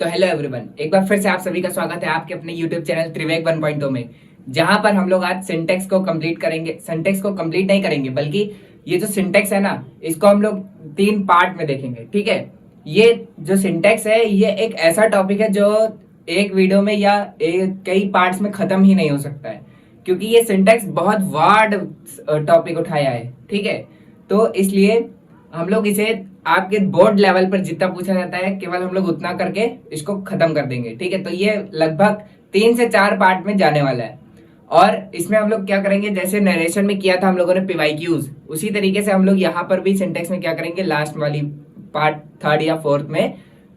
तो hello everyone, एक बार फिर से आप सभी का स्वागत है आपके अपने यूट्यूब चैनल त्रिवेक 1.0 में, जहां पर हम लोग आज सिंटेक्स को कंप्लीट करेंगे। सिंटेक्स को कंप्लीट नहीं करेंगे, बल्कि ये जो सिंटेक्स है ना, इसको हम लोग 3 पार्ट में देखेंगे। ठीक है। ये जो सिंटेक्स है, ये एक ऐसा टॉपिक है जो एक वीडियो में या कई पार्ट्स में खत्म ही नहीं हो सकता है, क्योंकि ये सिंटेक्स बहुत वार्ड टॉपिक उठाया है। ठीक है। तो इसलिए हम लोग इसे आपके बोर्ड लेवल पर जितना पूछा जाता है, केवल हम लोग उतना करके इसको खत्म कर देंगे। ठीक है। तो ये लगभग 3 से 4 पार्ट में जाने वाला है, और इसमें हम लोग क्या करेंगे, जैसे नरेशन में किया था हम लोगों ने पीवाईक्यूज, उसी तरीके से हम लोग यहाँ पर भी सिंटेक्स में क्या करेंगे, लास्ट वाली पार्ट 3rd या 4th में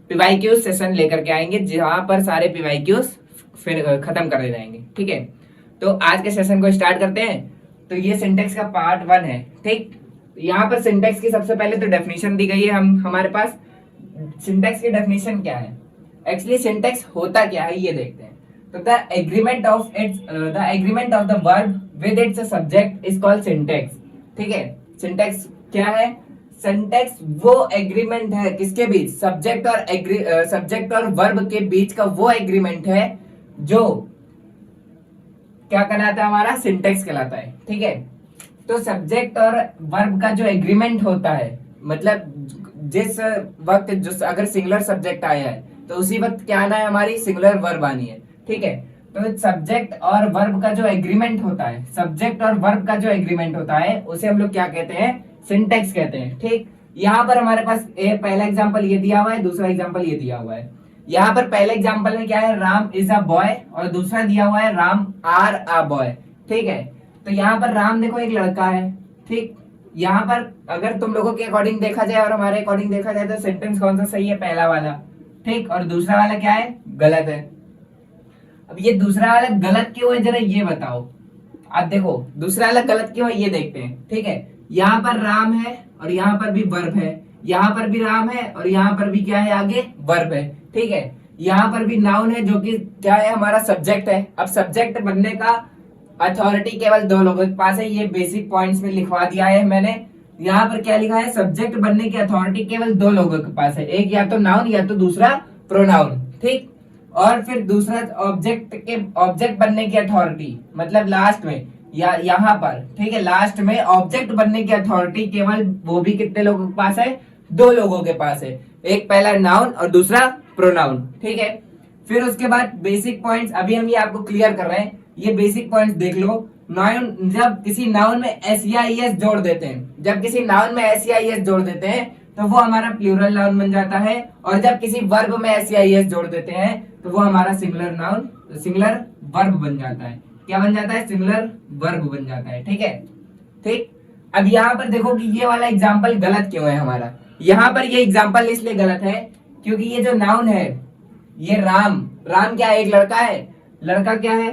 पीवाईक्यूज सेशन लेकर के आएंगे, जहां पर सारे पीवाईक्यूज फिर खत्म कर जाएंगे। ठीक है। तो आज के सेशन को स्टार्ट करते हैं। तो ये सिंटेक्स का पार्ट 1 है। ठीक। यहाँ पर सिंटेक्स की सबसे पहले तो डेफिनेशन दी गई है हमारे पास। सिंटेक्स की डेफिनेशन क्या है, एक्चुअली सिंटेक्स होता क्या है, ये देखते हैं। तो the agreement of the verb with its subject is called syntax. ठीक है। सिंटेक्स क्या है? सिंटेक्स वो एग्रीमेंट है किसके बीच, सब्जेक्ट और वर्ब के बीच का वो एग्रीमेंट है जो क्या कहलाता है, हमारा सिंटेक्स कहलाता है। ठीक है। तो सब्जेक्ट और वर्ब का जो एग्रीमेंट होता है, मतलब जिस वक्त जो अगर सिंगुलर सब्जेक्ट आया है तो उसी वक्त क्या आना है, हमारी सिंगुलर वर्ब आनी है। ठीक है। तो सब्जेक्ट और वर्ब का जो एग्रीमेंट होता है, सब्जेक्ट और वर्ब का जो एग्रीमेंट होता है, उसे हम लोग क्या कहते हैं, सिंटेक्स कहते हैं। ठीक। यहाँ पर हमारे पास पहला एग्जाम्पल ये दिया हुआ है, दूसरा एग्जाम्पल ये दिया हुआ है। यहाँ पर पहले एग्जाम्पल में क्या है, राम इज अ बॉय, और दूसरा दिया हुआ है राम आर अ बॉय। ठीक है। तो यहाँ पर राम देखो एक लड़का है। ठीक। यहाँ पर अगर तुम लोगों के अकॉर्डिंग देखा जाए और हमारे अकॉर्डिंग देखा जाए तो सेंटेंस कौन सा सही है, पहला वाला। ठीक। और दूसरा वाला क्या है, गलत है। अब ये दूसरा वाला गलत क्यों है, जरा ये बताओ। अब देखो दूसरा वाला गलत क्यों है, ये देखते हैं। ठीक है। यहाँ पर राम है और यहाँ पर भी वर्ब है, यहाँ पर भी राम है और यहाँ पर भी क्या है, आगे वर्ब है। ठीक है। यहाँ पर भी नाउन है जो कि क्या है, हमारा सब्जेक्ट है। अब सब्जेक्ट बनने का अथॉरिटी केवल 2 लोगों के पास है, ये बेसिक पॉइंट्स में लिखवा दिया है मैंने। यहाँ पर क्या लिखा है, सब्जेक्ट बनने की अथॉरिटी केवल 2 लोगों के पास है, एक या तो नाउन या तो दूसरा प्रोनाउन। ठीक। और फिर दूसरा ऑब्जेक्ट बनने की अथॉरिटी, मतलब लास्ट में या यहाँ पर, ठीक है, लास्ट में ऑब्जेक्ट बनने की अथॉरिटी केवल वो भी कितने लोगों के पास है, 2 लोगों के पास है, एक पहला नाउन और दूसरा प्रोनाउन। ठीक है। फिर उसके बाद बेसिक पॉइंट्स, अभी हम ये आपको क्लियर कर रहे हैं, ये बेसिक पॉइंट्स देख लो। नाउन, जब किसी नाउन में एस या ई एस जोड़ देते हैं, जब किसी नाउन में एस या ई एस जोड़ देते हैं तो वो हमारा प्लूरल नाउन बन जाता है, और जब किसी वर्ब में एस या ई एस जोड़ देते हैं तो वो हमारा सिंगुलर वर्ब बन जाता है। क्या बन जाता है, सिंगुलर वर्ब बन जाता है। ठीक है। ठीक। अब यहाँ पर देखो कि ये वाला एग्जाम्पल गलत क्यों है हमारा। यहाँ पर ये एग्जाम्पल इसलिए गलत है क्योंकि ये जो नाउन है, ये राम क्या है, एक लड़का है। लड़का क्या है,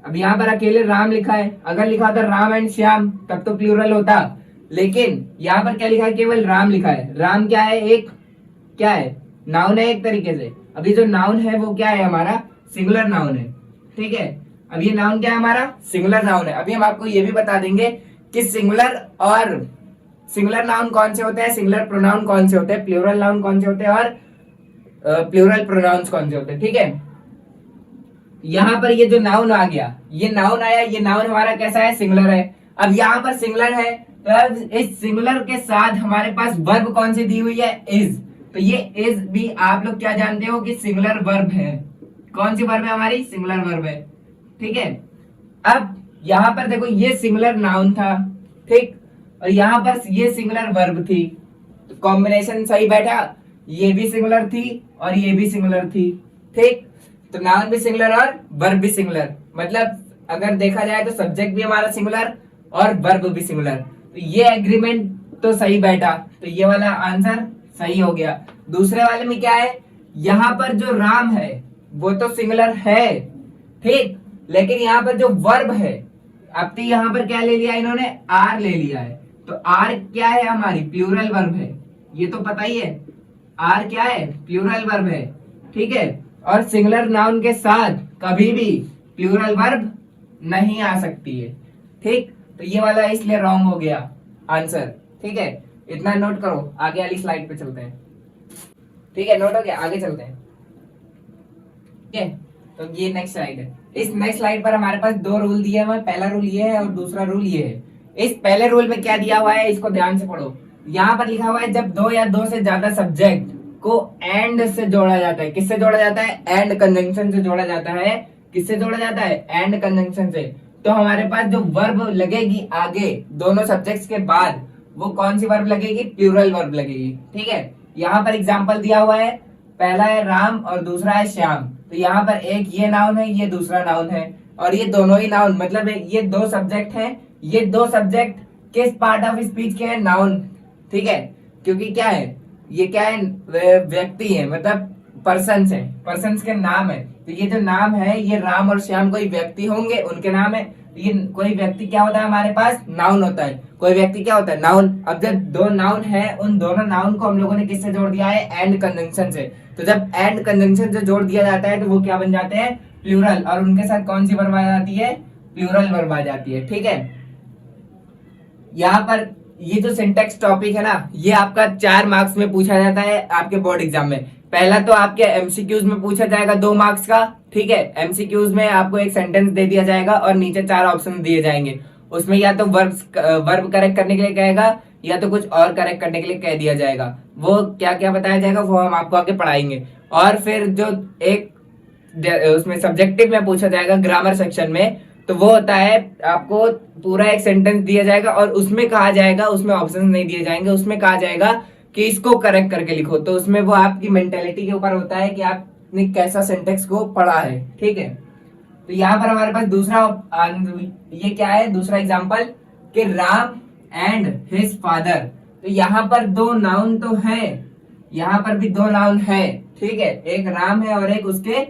अब यहाँ पर अकेले राम लिखा है, अगर लिखा होता राम एंड श्याम तब तो प्लूरल होता, लेकिन यहाँ पर क्या लिखा है, केवल राम लिखा है। राम क्या है, एक क्या है, नाउन है एक तरीके से। अभी जो नाउन है वो क्या है, हमारा सिंगुलर नाउन है। ठीक है। अब ये नाउन क्या है, हमारा सिंगुलर नाउन है। अभी हम आपको ये भी बता देंगे कि सिंगुलर नाउन कौन से होते हैं, सिंगुलर प्रोनाउन कौन से होते हैं, प्लूरल नाउन कौन से होते हैं, और प्लूरल प्रोनाउंस कौन से होते हैं। ठीक है। यहाँ पर ये जो नाउन आ गया, ये नाउन आया, ये नाउन हमारा कैसा है, सिंगुलर है। अब यहाँ पर सिंगुलर है, तो अब इस सिंगुलर के साथ हमारे पास वर्ब कौन सी दी हुई है, इज। तो ये इज भी आप लोग क्या जानते हो कि सिंगुलर वर्ब है। कौन सी वर्ब है, हमारी सिंगुलर वर्ब है। ठीक है। अब यहाँ पर देखो ये सिंगुलर नाउन था, ठीक, और यहाँ पर ये सिंगुलर वर्ब थी, तो कॉम्बिनेशन सही बैठा, ये भी सिंगुलर थी और ये भी सिंगुलर थी। ठीक। तो नाउन भी सिंगुलर और वर्ब भी सिंगुलर, मतलब अगर देखा जाए तो सब्जेक्ट भी हमारा सिंगुलर और वर्ब भी सिंगुलर, तो ये एग्रीमेंट तो सही बैठा, तो ये वाला आंसर सही हो गया। दूसरे वाले में क्या है, यहाँ पर जो राम है वो तो सिंगुलर है, ठीक, लेकिन यहाँ पर जो वर्ब है, अब तो यहाँ पर क्या ले लिया इन्होंने, आर ले लिया है। तो आर क्या है, हमारी प्लूरल वर्ब है, ये तो पता ही है, आर क्या है, प्लूरल वर्ब है। ठीक है। और सिंगुलर नाउन के साथ कभी भी प्लूरल वर्ब नहीं आ सकती है। ठीक। तो ये वाला इसलिए रॉन्ग हो गया आंसर। ठीक है। इतना नोट करो, आगे वाली स्लाइड पे चलते हैं। ठीक है, नोट हो गया, आगे चलते हैं। ठीक है। तो ये नेक्स्ट स्लाइड है। इस नेक्स्ट स्लाइड पर हमारे पास दो रूल दिए हुए हैं, पहला रूल ये है और दूसरा रूल ये है। इस पहले रूल में क्या दिया हुआ है, इसको ध्यान से पढ़ो। यहाँ पर लिखा हुआ है जब दो या दो से ज्यादा सब्जेक्ट को एंड से जोड़ा जाता है, किससे जोड़ा जाता है, एंड कंजंक्शन से जोड़ा जाता है। किससे जोड़ा जाता है, एंड कंजंक्शन से। तो हमारे पास जो वर्ब लगेगी आगे दोनों सब्जेक्ट्स के बाद, वो कौन सी वर्ब लगेगी, प्लूरल वर्ब लगेगी। ठीक है। यहाँ पर एग्जाम्पल दिया हुआ है, पहला है राम और दूसरा है श्याम। तो यहाँ पर एक ये नाउन है, ये दूसरा नाउन है, और ये दोनों ही नाउन, मतलब ये दो सब्जेक्ट हैं। ये दो सब्जेक्ट किस पार्ट ऑफ स्पीच के हैं, नाउन। ठीक है। क्योंकि क्या है, ये क्या है, व्यक्ति है, मतलब पर्सन्स है, पर्सन्स के नाम है। तो ये जो नाम है, ये राम और श्याम कोई व्यक्ति होंगे, उनके नाम है। ये कोई व्यक्ति क्या होता है हमारे पास, नाउन होता है। कोई व्यक्ति क्या होता है, नाउन। अब जब दो नाउन है, उन दोनों नाउन को हम लोगों ने किससे जोड़ दिया है, एंड कंजंक्शन से। तो जब एंड कंजंक्शन से जोड़ दिया जाता है तो वो क्या बन जाते हैं, प्लूरल। और उनके साथ कौन सी वर्ब आ जाती है, प्लूरल वर्ब आ जाती है। ठीक है। यहाँ पर ये जो सिंटेक्स टॉपिक है ना, ये आपका 4 मार्क्स में पूछा जाता है आपके बोर्ड एग्जाम में। पहला तो आपके एमसीक्यूज में पूछा जाएगा 2 मार्क्स का। ठीक है। एमसीक्यूज में आपको एक सेंटेंस दे दिया जाएगा और नीचे 4 ऑप्शन दिए जाएंगे। उसमें या तो वर्ब करेक्ट करने के लिए कहेगा, या तो कुछ और करेक्ट करने के लिए कह दिया जाएगा। वो क्या क्या बताया जाएगा वो हम आपको आगे पढ़ाएंगे। और फिर जो एक उसमें सब्जेक्टिव में पूछा जाएगा ग्रामर सेक्शन में, तो वो होता है आपको पूरा एक सेंटेंस दिया जाएगा और उसमें कहा जाएगा, उसमें ऑप्शन नहीं दिए जाएंगे, उसमें कहा जाएगा कि इसको करेक्ट करके लिखो। तो उसमें वो आपकी मेंटेलिटी के ऊपर होता है कि आपने कैसा सेंटेंस को पढ़ा है। ठीक है। तो यहाँ पर हमारे पास दूसरा ये क्या है, दूसरा एग्जांपल कि राम एंड हिज फादर। तो यहाँ पर 2 नाउन तो है, यहाँ पर भी 2 नाउन है। ठीक है। एक राम है और एक उसके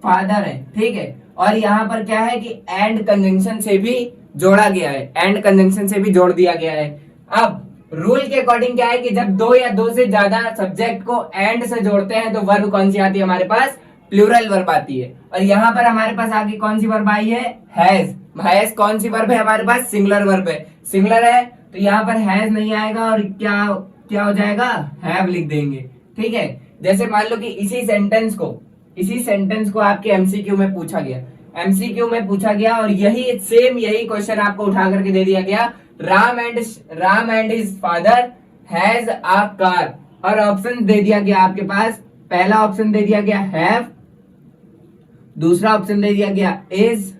फादर है। ठीक है। और यहाँ पर क्या है कि एंड कंजंक्शन से भी जोड़ा गया है, एंड कंजंक्शन से भी जोड़ दिया गया है। अब रूल के अकॉर्डिंग क्या है कि जब 2 या 2 से ज्यादा सब्जेक्ट को एंड से जोड़ते हैं तो वर्ब कौन सी आती है हमारे पास, प्लूरल वर्ब आती है। और यहाँ पर हमारे पास आगे कौन सी वर्ब आई है, हैज। हैज कौन सी वर्ब है हमारे पास, सिंगुलर वर्ब है। सिंगुलर है तो यहाँ पर हैज नहीं आएगा और क्या क्या हो जाएगा, हैव लिख देंगे। ठीक है। जैसे मान लो कि इसी सेंटेंस को आपके एमसीक्यू में पूछा गया, एमसीक्यू में पूछा गया और यही सेम यही क्वेश्चन आपको उठा करके दे दिया गया, Ram and his father has a car. और ऑप्शन दे दिया गया आपके पास, पहला ऑप्शन दे दिया गया हैव, दूसरा ऑप्शन दे दिया गया इज,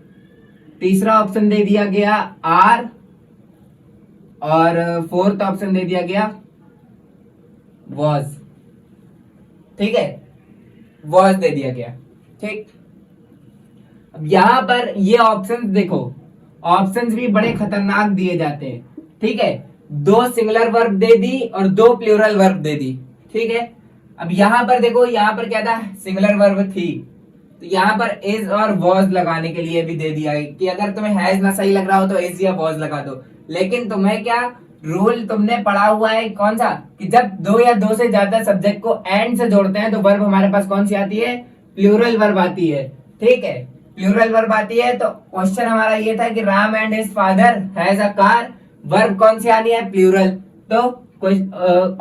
तीसरा ऑप्शन दे दिया गया आर, और फोर्थ ऑप्शन दे दिया गया वॉज। ठीक है, वॉज दे दिया गया। ठीक। अब यहां पर ये ऑप्शंस देखो, ऑप्शंस भी बड़े खतरनाक दिए जाते हैं। ठीक है। 2 सिंगुलर वर्ब दे दी और 2 प्लूरल वर्ब दे दी। ठीक है। अब यहां पर देखो, यहां पर क्या था, सिंगुलर वर्ब थी, तो यहां पर इज और वॉज लगाने के लिए भी दे दिया है कि अगर तुम्हें हैज ना सही लग रहा हो तो इज या वॉज लगा दो। लेकिन तुम्हें क्या रूल तुमने पढ़ा हुआ है कौन सा, कि जब 2 या 2 से ज्यादा सब्जेक्ट को एंड से जोड़ते हैं तो वर्ब हमारे पास कौन सी आती है, प्लूरल वर्ब आती है। ठीक है। प्लूरल वर्ब आती है। तो क्वेश्चन हमारा ये था कि Ram and his father has a car, verb कौन सी आनी है, प्लूरल। तो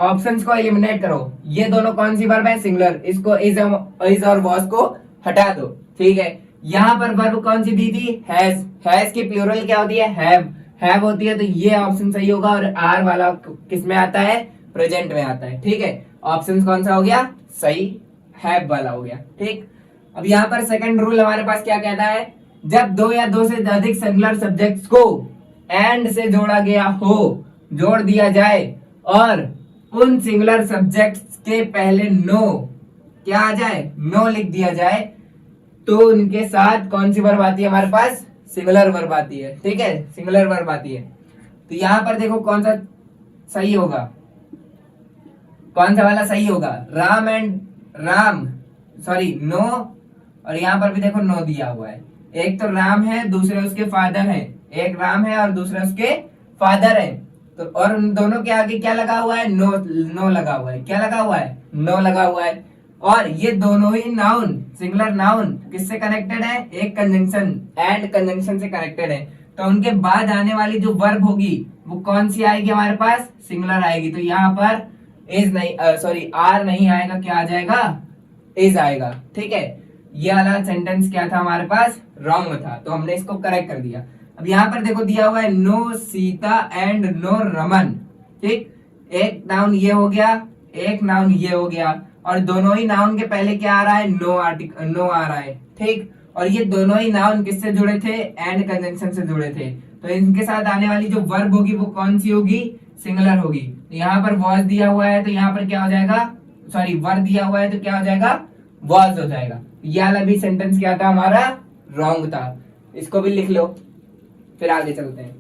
ऑप्शंस को एलिमिनेट करो, ये दोनों कौन सी वर्ब है, सिंगुलर, इसको इज और वॉज को हटा दो। ठीक है। यहाँ पर वर्ब कौन सी दी थी, हैज। हैज की प्लूरल क्या होती है, हैव होती है। तो ये ऑप्शन सही होगा। और आर वाला किस में आता है, प्रेजेंट में आता है। ठीक है। ऑप्शन कौन सा हो गया, सही, हैव वाला हो गया। ठीक। अब यहाँ पर सेकंड रूल हमारे पास क्या कहता है, जब 2 या 2 से अधिक सिंगुलर सब्जेक्ट्स को एंड से जोड़ा गया हो, जोड़ दिया जाए और उन सिंगुलर सब्जेक्ट्स के पहले नो क्या आ जाए, नो लिख दिया जाए, तो उनके साथ कौन सी वर्ब आती है हमारे पास, सिंगुलर वर्ब आती है। ठीक है। सिंगुलर वर्ब आती है। तो यहां पर देखो कौन सा सही होगा, कौन सा वाला सही होगा, नो। और यहाँ पर भी देखो नो दिया हुआ है। एक तो राम है, दूसरे उसके फादर है। एक राम है और दूसरे उसके फादर है। तो और उन दोनों के आगे क्या लगा हुआ है, नो लगा हुआ है। क्या लगा हुआ है, नो लगा हुआ है। और ये दोनों ही नाउन, सिंगुलर नाउन किससे कनेक्टेड है, एक कंजंक्शन, एंड कंजंक्शन से कनेक्टेड है। तो उनके बाद आने वाली जो वर्ब होगी वो कौन सी आएगी हमारे पास, सिंगुलर आएगी। तो यहाँ पर इज नहीं, आर नहीं आएगा, क्या आ जाएगा, इज आएगा। ठीक है। ये वाला सेंटेंस क्या था हमारे पास, रॉन्ग था, तो हमने इसको करेक्ट कर दिया। अब यहाँ पर देखो दिया हुआ है no Sita and no Raman, ठीक, एक नाउन ये हो गया, एक नाउन ये हो गया, और दोनों ही नाउन के पहले क्या आ रहा है, नो आर्टिकल, नो आ रहा है, ठीक। और ये दोनों ही नाउन किससे जुड़े थे, एंड कंजंक्शन से जुड़े थे, तो इनके साथ आने वाली जो वर्ब होगी वो कौन सी होगी, सिंगुलर होगी। तो यहाँ पर वॉज दिया हुआ है तो यहाँ पर क्या हो जाएगा, सॉरी वर दिया हुआ है तो क्या हो जाएगा, वॉज हो जाएगा। ये वाला भी सेंटेंस क्या था हमारा, रॉन्ग था, इसको भी लिख लो, फिर आगे चलते हैं।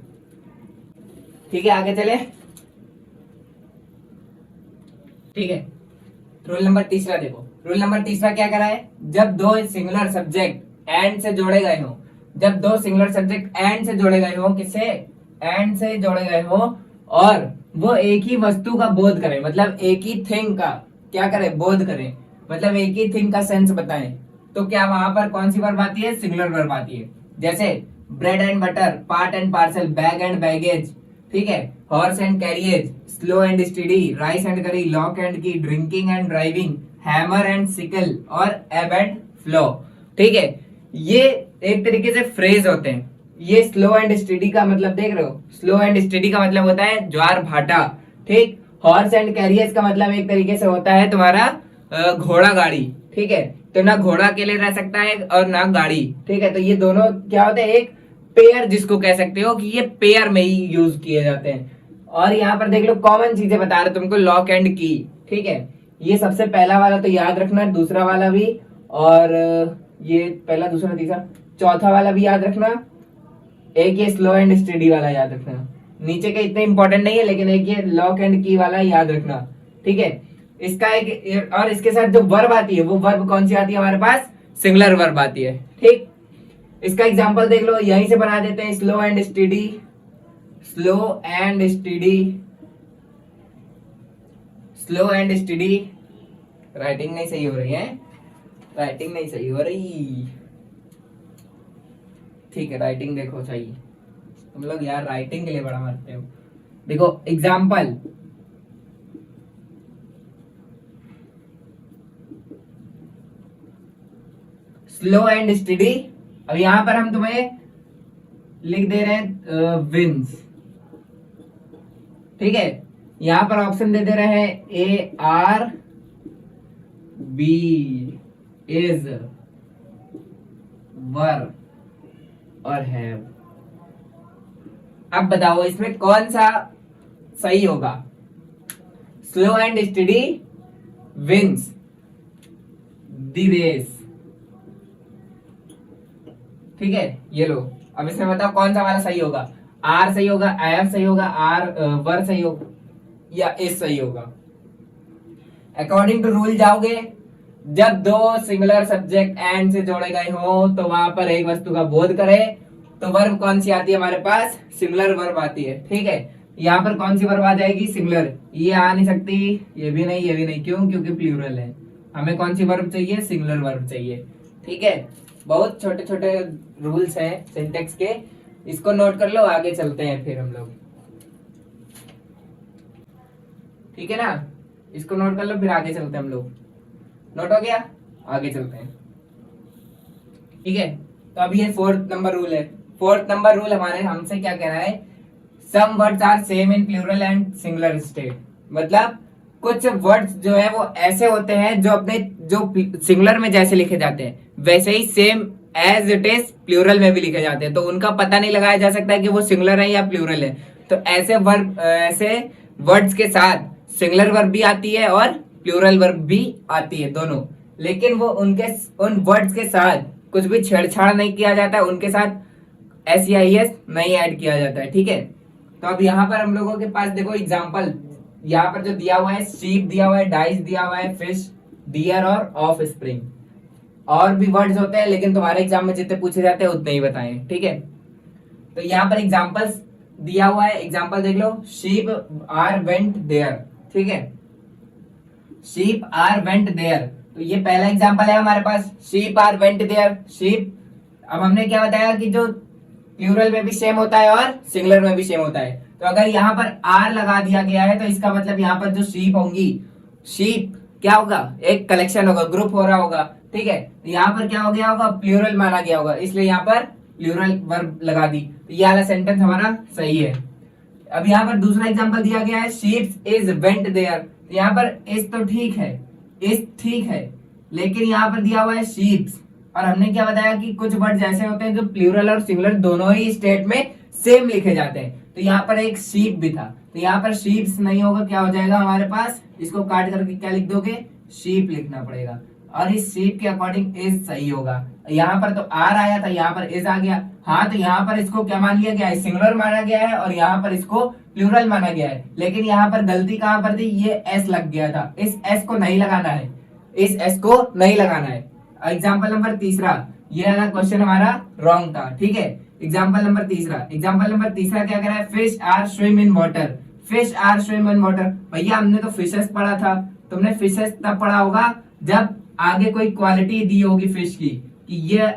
ठीक है, आगे चले, ठीक है। रूल नंबर तीसरा देखो, रूल नंबर तीसरा क्या करा है, जब दो सिंगुलर सब्जेक्ट एंड से जोड़े गए हो, जब दो सिंगुलर सब्जेक्ट एंड से जोड़े गए हो, किससे, एंड से जोड़े गए हो, और वो एक ही वस्तु का बोध करें, मतलब एक ही थिंग का क्या करें, बोध करें, मतलब एक ही थिंग का सेंस बताएं, तो क्या वहां पर कौन सी वर्ब आती है, सिंगुलर वर्ब आती है। जैसे bread and butter, part and parcel, bag and baggage, ठीक है, horse and carriage, slow and study, rice and करी, लॉक एंड की, drinking and driving, hammer and sickle, और एब एंड फ्लो, ठीक है। ये एक तरीके से फ्रेज होते हैं। ये स्लो एंड स्टडी का मतलब देख रहे हो, स्लो एंड स्टडी का मतलब होता है ज्वार भाटा, ठीक। हॉर्स एंड कैरियज का मतलब एक तरीके से होता है तुम्हारा घोड़ा गाड़ी, ठीक है। तो ना घोड़ा अकेले रह सकता है और ना गाड़ी, ठीक है। तो ये दोनों क्या होते हैं, एक पेयर जिसको कह सकते हो कि ये पेयर में ही यूज किए जाते हैं। और यहाँ पर देख लो कॉमन चीजें बता रहे तुमको, लॉक एंड की, ठीक है। ये सबसे पहला वाला तो याद रखना, दूसरा वाला भी, और ये पहला दूसरा तीसरा चौथा वाला भी याद रखना, एक ये स्लो एंड स्टडी वाला याद रखना, नीचे के इतने इंपॉर्टेंट नहीं है, लेकिन एक ये लॉक एंड की वाला याद रखना, ठीक है। इसका एक, और इसके साथ जो वर्ब आती है वो वर्ब कौन सी आती है हमारे पास, सिंगुलर वर्ब आती है, ठीक। इसका एग्जांपल देख लो, यहीं से बना देते हैं, slow and study, slow and study, slow and study. Writing नहीं सही हो रही है, राइटिंग नहीं सही हो रही, ठीक है, राइटिंग देखो सही, तुम लोग यार राइटिंग के लिए बड़ा मारते हो। देखो एग्जाम्पल, स्लो एंड स्टडी। अब यहां पर हम तुम्हें लिख दे रहे हैं विंस, ठीक है। यहां पर ऑप्शन दे दे रहे हैं A are B is, were or have. अब बताओ इसमें कौन सा सही होगा, slow and study wins the race, ठीक है। ये लो, अब इसमें बताओ कौन सा वाला सही होगा, आर सही होगा, एफ सही होगा, आर वर सही होगा, या एस सही होगा। अकॉर्डिंग टू रूल जाओगे, जब दो सिंगुलर सब्जेक्ट एंड से जोड़े गए हो तो वहां पर एक वस्तु का बोध करे, तो वर्ब कौन सी आती है हमारे पास, सिंगुलर वर्ब आती है, ठीक है। यहाँ पर कौन सी वर्ब आ जाएगी, सिंगुलर, ये आ नहीं सकती, ये भी नहीं, ये भी नहीं, क्यों, क्योंकि प्लूरल है। हमें कौन सी वर्ब चाहिए, सिंगुलर वर्ब चाहिए, ठीक है। बहुत छोटे छोटे रूल्स हैं सिंटेक्स के, इसको नोट कर लो, आगे चलते हैं फिर हम लोग, ठीक है ना। इसको नोट कर लो, फिर आगे चलते हैं हम लोग। नोट हो गया, आगे चलते हैं, ठीक है। तो अभी ये फोर्थ नंबर रूल है। फोर्थ नंबर रूल हमारे हमसे क्या कह रहा है, some words are same in plural and singular state, मतलब कुछ वर्ड्स जो है वो ऐसे होते हैं जो अपने जो सिंगुलर में जैसे लिखे जाते हैं वैसे ही same as it is plural में भी लिखे जाते हैं, तो उनका पता नहीं लगाया जा सकता है कि वो सिंगुलर है या प्लूरल है। तो ऐसे वर्ब, ऐसे वर्ड्स के साथ सिंगुलर वर्ब भी आती है और प्लूरल वर्ब भी आती है, दोनों, लेकिन वो उनके उन वर्ड्स के साथ कुछ भी छेड़छाड़ नहीं किया जाता है, उनके साथ SEIS नहीं ऐड किया जाता है, ठीक है। तो अब यहाँ पर हम लोगों के पास देखो एग्जाम्पल, यहाँ पर जो दिया हुआ है, शीप दिया हुआ है, डाइस दिया हुआ है, फिश, डियर और ऑफ स्प्रिंग, और भी वर्ड्स होते हैं लेकिन तुम्हारे एग्जाम में जितने पूछे जाते हैं उतने ही बताएं, ठीक है। तो यहाँ पर एग्जाम्पल्स दिया हुआ है, एग्जाम्पल देख लो, शीप आर वेंट देयर, ठीक है, शीप आर वेंट देयर, तो ये पहला एग्जाम्पल है हमारे पास, sheep are went there, sheep. अब हमने क्या बताया कि जो प्लूरल में भी सेम होता है और सिंगुलर में भी सेम होता है, तो अगर यहाँ पर आर लगा दिया गया है तो इसका मतलब यहाँ पर जो शीप होंगी, शीप क्या होगा, एक कलेक्शन होगा, ग्रुप हो रहा होगा, ठीक है, यहाँ पर क्या हो गया होगा, प्लूरल माना गया होगा, इसलिए यहाँ पर प्लूरल वर्ब लगा दी, तो ये वाला सेंटेंस हमारा सही है। अब यहाँ पर दूसरा एग्जांपल दिया गया है, शीप्स इज वेंट देयर, तो यहाँ पर इज तो ठीक है, इज ठीक है, लेकिन यहाँ पर दिया हुआ है शीप्स, और हमने क्या बताया कि कुछ वर्ड ऐसे होते हैं जो प्लूरल और सिंगुलर दोनों ही स्टेट में सेम लिखे जाते हैं, तो यहाँ पर एक शीप भी था, तो यहाँ पर शीप्स नहीं होगा, क्या हो जाएगा हमारे पास, इसको काट करके क्या लिख दोगे, शीप लिखना पड़ेगा, और इस शीप के अकॉर्डिंग इज सही होगा। यहाँ पर तो आर आया था, यहाँ पर इज आ गया, हाँ तो यहाँ पर इसको क्या मान लिया गया है, सिंगुलर माना गया है, और यहाँ पर इसको प्लूरल माना गया है, लेकिन यहाँ पर गलती कहाँ पर थी, ये एस लग गया था, इस एस को नहीं लगाना है, इस एस को नहीं लगाना है। एग्जाम्पल नंबर तीसरा, ये वाला क्वेश्चन हमारा रॉन्ग था, ठीक है। एग्जाम्पल नंबर तीसरा क्या कह रहा है, fish are swim in water, fish are swim in water, भैया हमने तो फिशेस पढ़ा था, तुमने फिशेस तब पढ़ा होगा जब आगे कोई क्वालिटी दी होगी फिश की, कि ये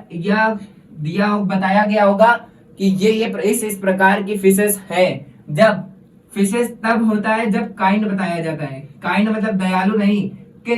दिया बताया गया होगा कि ये इस प्रकार की फिशेस हैं। जब फिशेस तब होता है जब काइंड बताया जाता है, काइंड मतलब दयालु नहीं, कि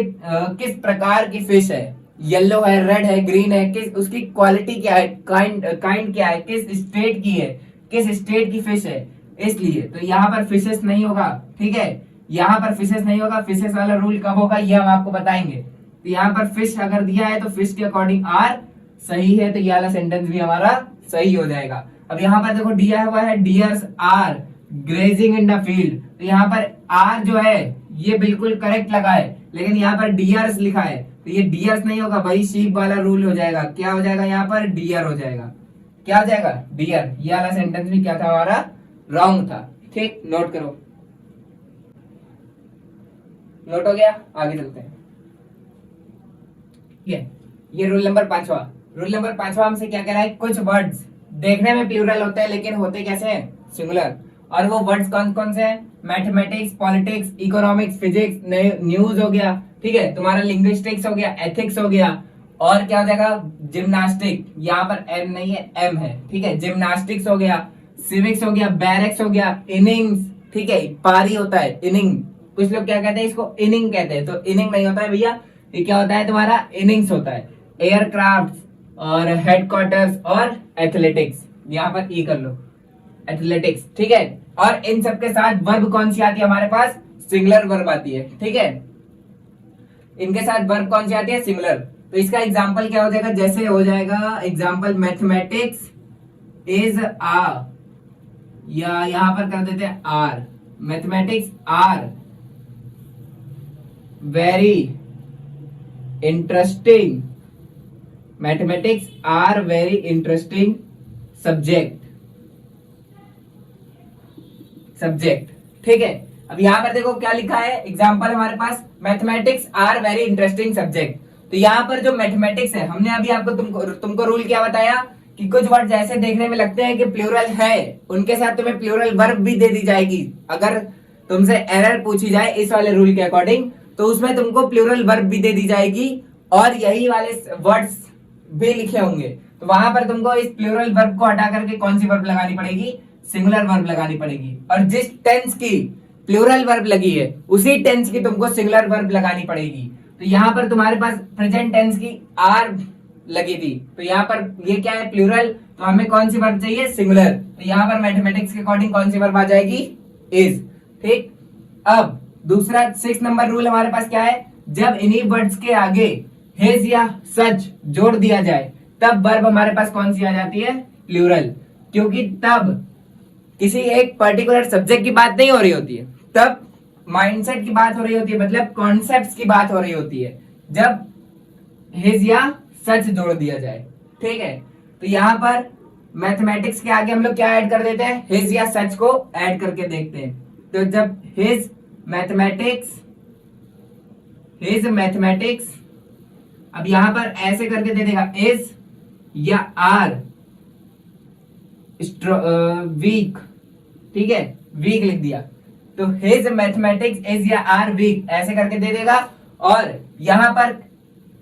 किस प्रकार की फिश है, येलो है, रेड है, ग्रीन है, किस उसकी क्वालिटी क्या है, काइंड क्या है, किस स्टेट की है, किस स्टेट की फिश है, इसलिए तो यहाँ पर फिशेस नहीं होगा, ठीक है, यहाँ पर फिशेस नहीं होगा। फिशेस वाला रूल कब होगा ये हम आपको बताएंगे। तो यहाँ पर फिश अगर दिया है तो फिश के अकॉर्डिंग आर सही है, तो ये वाला सेंटेंस भी हमारा सही हो जाएगा। अब यहाँ पर देखो दिया हुआ है deers are grazing in the field, तो यहाँ पर आर जो है ये बिल्कुल करेक्ट लगा है, लेकिन यहाँ पर डियर्स लिखा है, तो ये डियर्स नहीं होगा भाई, शीप वाला रूल हो जाएगा, क्या हो जाएगा यहाँ पर डियर हो जाएगा, क्या हो जाएगा डियर। ये वाला सेंटेंस भी क्या था हमारा, रॉन्ग था, ठीक, नोट करो, नोट हो गया, आगे चलते हैं। ये रूल नंबर पांचवा हमसे क्या कह रहा है, कुछ वर्ड्स देखने में प्लूरल होते हैं लेकिन होते कैसे हैं, सिंगुलर, और वो वर्ड्स कौन कौन से हैं, mathematics, politics, economics, physics, news हो गया, ठीक है, तुम्हारा लिंग्विस्टिक्स हो गया, एथिक्स हो गया, और क्या हो जाएगा जिम्नास्टिक, यहाँ पर एम नहीं है एम है, ठीक है, जिम्नास्टिक्स हो गया, सिविक्स हो गया, बैरेक्स हो गया, इनिंग्स, ठीक है, पारी होता है इनिंग, कुछ लोग क्या कहते हैं इसको इनिंग कहते हैं, तो इनिंग नहीं होता है भैया, ये क्या होता है तुम्हारा इनिंग्स होता है, एयरक्राफ्ट और हेडक्वार्टर्स और एथलेटिक्स, यहाँ पर ई कर लो एथलेटिक्स, ठीक है, और इन सब के साथ वर्ब कौन सी आती है हमारे पास, सिंगुलर वर्ब आती है, ठीक है, इनके साथ वर्ब कौन सी आती है, सिंगुलर। तो इसका एग्जांपल क्या हो जाएगा, जैसे हो जाएगा एग्जांपल मैथमेटिक्स इज आ, या यहां पर कर देते हैं are, mathematics are very interesting, mathematics are very interesting subject, ठीक है। अब यहाँ पर देखो क्या लिखा है, एग्जाम्पल हमारे पास mathematics are very interesting subject, तो यहाँ पर जो मैथमेटिक्स है, हमने अभी आपको तुमको रूल क्या बताया कि कुछ वर्ड ऐसे देखने में लगते हैं कि प्लूरल है, उनके साथ तुम्हें प्लूरल वर्ब भी दे दी जाएगी। अगर तुमसे एरर पूछी जाए इस वाले रूल के अकॉर्डिंग, तो उसमें तुमको प्लूरल वर्ब भी दे दी जाएगी, और यही वाले वर्ड्स भी लिखे होंगे, तो वहां पर तुमको इस प्लूरल वर्ब को हटा करके कौन सी वर्ब लगानी पड़ेगी, सिंगुलर वर्ब लगानी पड़ेगी, और जिस टेंस की प्लूरल वर्ब लगी है उसी टेंस की तुमको सिंगुलर वर्ब लगानी पड़ेगी। तो यहाँ पर तुम्हारे पास प्रेजेंट टेंस की आर लगी थी, तो यहाँ पर ये क्या है प्लूरल, तो हमें कौन सी वर्ब चाहिए, सिंगुलर, तो यहाँ पर मैथमेटिक्स के अकॉर्डिंग कौन सी वर्ब आ जाएगी, इज, ठीक। अब दूसरा 6 नंबर रूल हमारे पास क्या है, जब इन्हीं वर्ड्स के आगे हिज या सच जोड़ दिया जाए तब वर्ब हमारे पास कौन सी आ जाती है, प्लूरल, क्योंकि तब किसी एक पर्टिकुलर सब्जेक्ट की बात नहीं हो रही होती है, तब माइंडसेट की बात हो रही होती है, मतलब कॉन्सेप्ट्स की बात हो रही होती है, जब हिज या सच जोड़ दिया जाए, ठीक है। तो यहाँ पर मैथमेटिक्स के आगे हम लोग क्या ऐड कर देते हैं, हिज या सच को ऐड करके देखते हैं। तो जब हिज मैथमेटिक्स, अब यहां पर ऐसे करके दे देगा इज या आर वीक, ठीक है, वीक लिख दिया, तो हिज मैथमेटिक्स इज या आर वीक ऐसे करके दे देगा। और यहां पर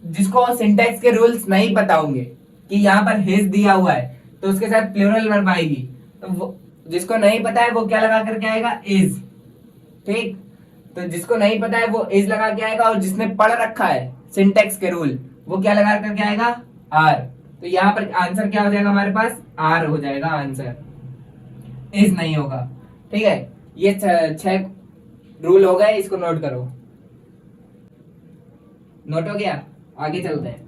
जिसको सिंटैक्स के रूल्स नहीं पता होंगे कि यहाँ पर हिज दिया हुआ है तो उसके साथ प्लूरल वर्ब आएगी, तो वो जिसको नहीं पता है वो क्या लगा करके आएगा, इज, ठीक। तो जिसको नहीं पता है वो इज लगा के आएगा, और जिसने पढ़ रखा है सिंटैक्स के रूल वो क्या लगा करके आएगा, आर। तो यहाँ पर आंसर क्या हो जाएगा हमारे पास, आर हो जाएगा आंसर, इज नहीं होगा। ठीक है, ये 6 रूल हो गए, इसको नोट करो। नोट हो गया, आगे चलते हैं।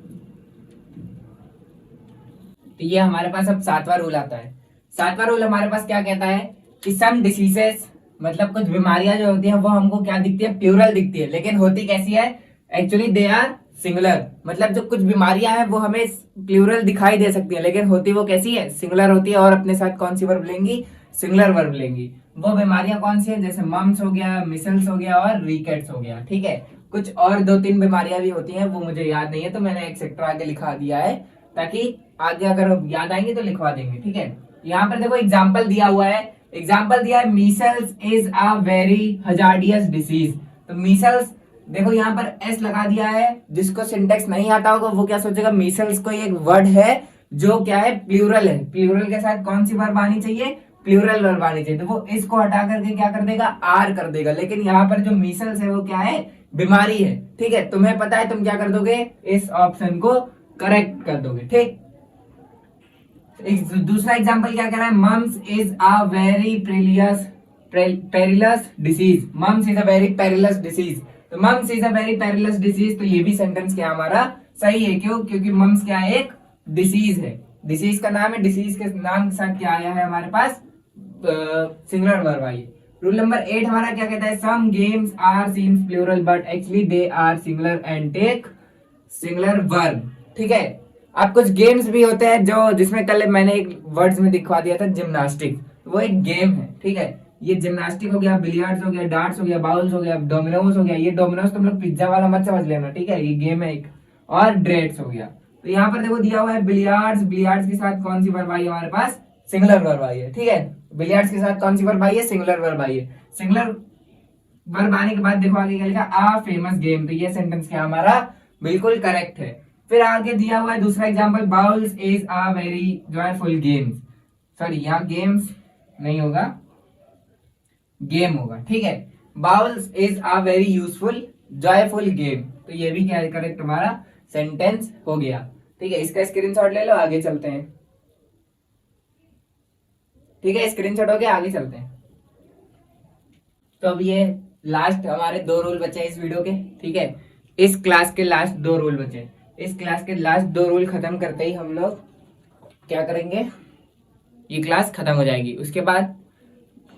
तो ये हमारे पास अब 7वां रूल आता है। 7वां रूल हमारे पास क्या कहता है कि सम डिसीजेस, मतलब कुछ बीमारियां जो होती हैं वो हमको क्या दिखती है, प्लूरल दिखती है, लेकिन होती कैसी है, एक्चुअली दे आर सिंगुलर। मतलब जो कुछ बीमारियां हैं वो हमें प्लूरल दिखाई दे सकती है, लेकिन होती वो कैसी है, सिंगुलर होती है, और अपने साथ कौन सी वर्ब लेंगी, सिंगुलर वर्ब लेंगी। वो बीमारियां कौन सी है, जैसे मम्स हो गया, मिसल्स हो गया और रिकेट्स हो गया। ठीक है, कुछ और 2-3 बीमारियां भी होती हैं, वो मुझे याद नहीं है, तो मैंने एक्सेट्रा आगे लिखा दिया है, ताकि आगे अगर याद आएंगे तो लिखवा देंगे। ठीक है, यहाँ पर देखो एग्जाम्पल दिया हुआ है, एग्जाम्पल दिया है, Meselson is a very hazardous disease. तो मीसल्स देखो यहाँ पर एस लगा दिया है, जिसको सिंटेक्स नहीं आता होगा वो क्या सोचेगा, मीसल्स कोई एक वर्ड है जो क्या है, प्लूरल है, प्लूरल के साथ कौन सी वर्ब आनी चाहिए, प्लूरल वर्ब आनी चाहिए, तो वो इसको हटा करके क्या कर देगा, आर कर देगा। लेकिन यहाँ पर जो मीसल्स है वो क्या है, बीमारी है। ठीक है, तुम्हें पता है, तुम क्या कर दोगे, इस ऑप्शन को करेक्ट कर दोगे। ठीक, दूसरा एग्जांपल क्या कह रहा है, mumps is a very perilous disease. Mumps is a very perilous disease, तो mumps is a very perilous disease, तो ये भी सेंटेंस क्या हमारा सही है। क्यों, क्योंकि मम्स क्या है, एक डिसीज है, डिसीज का नाम है, डिसीज के नाम के साथ क्या आया है हमारे पास, सिंगुलर वर्ब आई। रूल नंबर 8 हमारा क्या कहता है, some games are seems plural but actually they are singular and take singular verb. ठीक है, अब कुछ गेम्स भी होते हैं जो, जिसमें कल मैंने एक वर्ड्स में दिखवा दिया था, जिम्नास्टिक, वो एक गेम है। ठीक है, ये जिम्नास्टिक हो गया, बिलियर्ड्स हो गया, डार्ट्स हो गया, बाउल्स हो गया, डोमिनोज हो गया। ये डोमिनोज तुम लोग पिज्जा वाला मत समझ लेना, ठीक है, ये गेम है एक। और ड्रेड्स हो गया। तो यहाँ पर देखो दिया हुआ है बिलियर्ड्स, बिलियर्ड्स के साथ कौन सी वर्ब आई है हमारे पास, सिंगुलर वर्ब आई है। ठीक है, बिलियर्ड्स के साथ कौन सी वर्ब आई है, सिंगुलर वर्ब आई है। सिंगुलर वर्ब आने के बाद देखो आगे क्या लिखा, आ फेमस गेम, तो ये सेंटेंस क्या हमारा बिल्कुल करेक्ट है। फिर आगे दिया हुआ है दूसरा example, bowls is a very joyful games, sorry यहाँ गेम्स नहीं होगा, गेम होगा। ठीक है, bowls is a very useful joyful game, तो ये भी क्या है, करेक्ट हमारा सेंटेंस हो गया। ठीक है, इसका स्क्रीनशॉट ले लो, आगे चलते हैं। ठीक है, स्क्रीनशॉट हो गया, आगे चलते हैं। तो अब ये लास्ट हमारे 2 रूल बचे इस वीडियो के। ठीक है, इस क्लास के लास्ट 2 रूल बचे। इस क्लास के लास्ट 2 रूल खत्म करते ही हम लोग क्या करेंगे, ये क्लास खत्म हो जाएगी। उसके बाद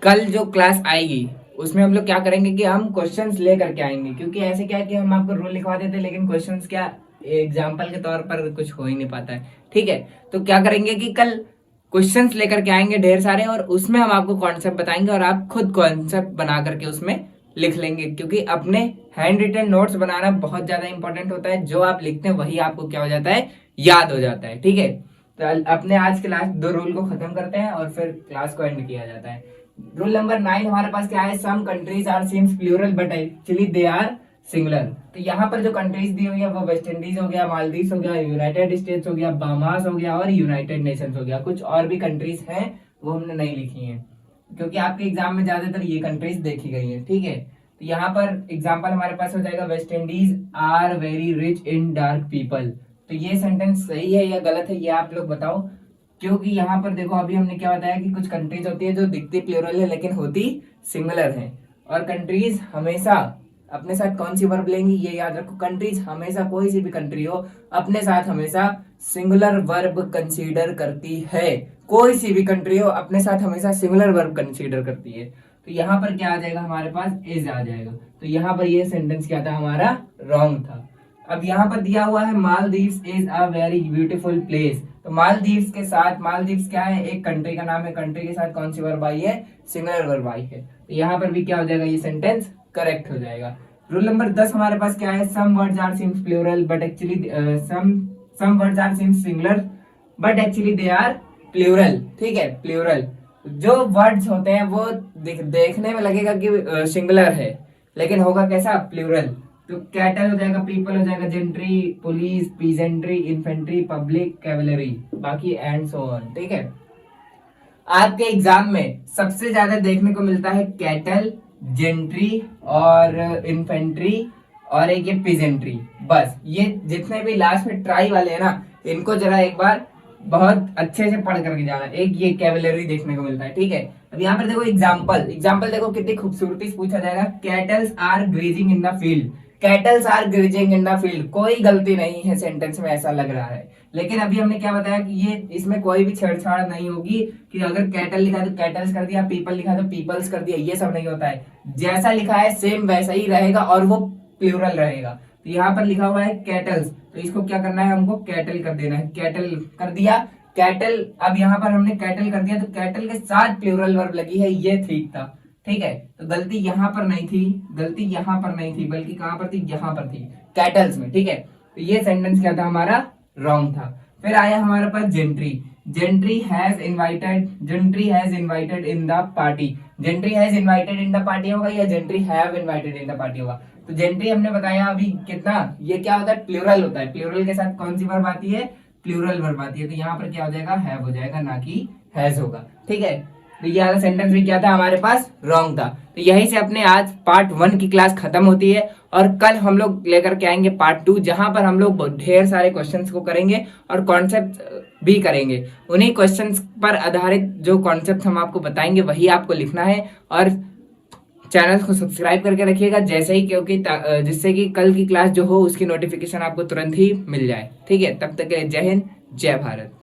कल जो क्लास आएगी उसमें हम लोग क्या करेंगे कि हम क्वेश्चंस ले करके आएंगे, क्योंकि ऐसे क्या है कि हम आपको रूल लिखवा देते हैं, लेकिन क्वेश्चंस क्या एग्जाम्पल के तौर पर कुछ हो ही नहीं पाता है। ठीक है, तो क्या करेंगे कि कल क्वेश्चंस लेकर के आएंगे ढेर सारे, और उसमें हम आपको कॉन्सेप्ट बताएंगे और आप खुद कॉन्सेप्ट बना करके उसमें लिख लेंगे, क्योंकि अपने हैंड रिटन नोट्स बनाना बहुत ज्यादा इंपॉर्टेंट होता है। जो आप लिखते हैं वही आपको क्या हो जाता है, याद हो जाता है। ठीक है, तो अपने आज के लास्ट 2 रूल को खत्म करते हैं और फिर क्लास को एंड किया जाता है। रूल नंबर 9 हमारे पास क्या है, some countries are seems plural but actually they are singular. तो यहाँ पर जो कंट्रीज दी हुई है वो वेस्ट इंडीज हो गया, मालदीव हो गया, यूनाइटेड स्टेट्स हो गया, बामास हो गया और यूनाइटेड नेशंस हो गया। कुछ और भी कंट्रीज हैं वो हमने नहीं लिखी हैं, क्योंकि आपके एग्जाम में ज्यादातर ये कंट्रीज देखी गई है। ठीक है, तो यहाँ पर एग्जाम्पल हमारे पास हो जाएगा, West Indies are very rich in dark people. तो ये सेंटेंस सही है या गलत है, ये आप लोग बताओ, क्योंकि यहाँ पर देखो अभी हमने क्या बताया कि कुछ कंट्रीज होती है जो दिखती प्लूरल है लेकिन होती सिंगुलर है। और कंट्रीज हमेशा अपने साथ कौन सी वर्ब लेंगी, ये याद रखो, कंट्रीज हमेशा, कोई सी भी कंट्री हो, अपने साथ हमेशा सिंगुलर वर्ब कंसीडर करती है। कोई सी भी कंट्री हो अपने साथ हमेशा सिंगुलर वर्ब कंसीडर करती है। तो यहाँ पर क्या आ जाएगा हमारे पास, इज आ जाएगा। तो यहाँ पर ये सेंटेंस क्या था हमारा, रॉन्ग था। अब यहाँ पर दिया हुआ है, Maldives is a very beautiful place. तो मालदीव्स के साथ, मालदीव्स क्या है, एक कंट्री का नाम है, कंट्री के साथ कौन सी वर्ब आई है, सिंगुलर वर्ब आई है। तो यहाँ पर भी क्या हो जाएगा, ये सेंटेंस करेक्ट हो जाएगा। रूल नंबर 10 हमारे पास क्या है, some words are seems plural but actually some words are seems singular but actually they are plural. ठीक है, प्लूरल जो वर्ड्स होते हैं वो देखने में लगेगा कि सिंगुलर है, लेकिन होगा कैसा, प्लूरल। तो कैटल हो जाएगा, पीपल हो जाएगा, gentry, police, peasantry, infantry, public, cavalry, बाकी एंड सो ऑन। ठीक है, आपके एग्जाम में सबसे ज्यादा देखने को मिलता है कैटल, जेंट्री और इन्फेंट्री और एक ये पिजेंट्री। बस ये जितने भी लास्ट में ट्राई वाले हैं ना, इनको जरा एक बार बहुत अच्छे से पढ़ करके जाना। एक ये कैवलरी देखने को मिलता है, ठीक है। अब यहाँ पर देखो एग्जाम्पल देखो कितनी खूबसूरती से पूछा जाएगा। Cattles are grazing in the field, cattles are grazing in the field, कोई गलती नहीं है सेंटेंस में, ऐसा लग रहा है। लेकिन अभी हमने क्या बताया कि ये इसमें कोई भी छेड़छाड़ नहीं होगी कि अगर कैटल लिखा तो कैटल्स कर दिया, पीपल लिखा तो पीपल्स कर दिया, ये सब नहीं होता है। जैसा लिखा है सेम वैसा ही रहेगा और वो प्लूरल रहेगा। तो यहाँ पर लिखा हुआ है कैटल्स, तो इसको क्या करना है, हमको कैटल कर देना है। कैटल कर दिया, कैटल। अब यहाँ पर हमने कैटल कर दिया तो कैटल के साथ प्लूरल वर्ब लगी है, ये ठीक था, ठीक है। तो गलती यहाँ पर नहीं थी, गलती यहाँ पर नहीं थी, बल्कि कहां पर थी, यहाँ पर थी, कैटल्स में, ठीक है। तो ये सेंटेंस क्या था हमारा, रॉन्ग था। फिर आया हमारे पास gentry. Gentry has invited in the party. Gentry has invited in the party होगा या gentry have invited in the party होगा। तो जेंट्री हमने बताया अभी कितना, ये क्या होता है, प्लूरल होता है। प्लूरल के साथ कौन सी वर्ब आती है, प्लूरल वर्ब आती है। तो यहाँ पर क्या हो जाएगा, हैव हो जाएगा, ना कि हैज होगा, ठीक है। तो ये वाला सेंटेंस भी क्या था हमारे पास, रॉन्ग था। तो यहीं से अपने आज पार्ट 1 की क्लास खत्म होती है और कल हम लोग लेकर के आएंगे पार्ट 2, जहां पर हम लोग ढेर सारे क्वेश्चंस को करेंगे और कॉन्सेप्ट भी करेंगे। उन्हीं क्वेश्चंस पर आधारित जो कॉन्सेप्ट हम आपको बताएंगे वही आपको लिखना है। और चैनल को सब्सक्राइब करके रखिएगा जैसे ही, क्योंकि जिससे कि कल की क्लास जो हो उसकी नोटिफिकेशन आपको तुरंत ही मिल जाए, ठीक है। तब तक के लिए जय हिंद, जय भारत।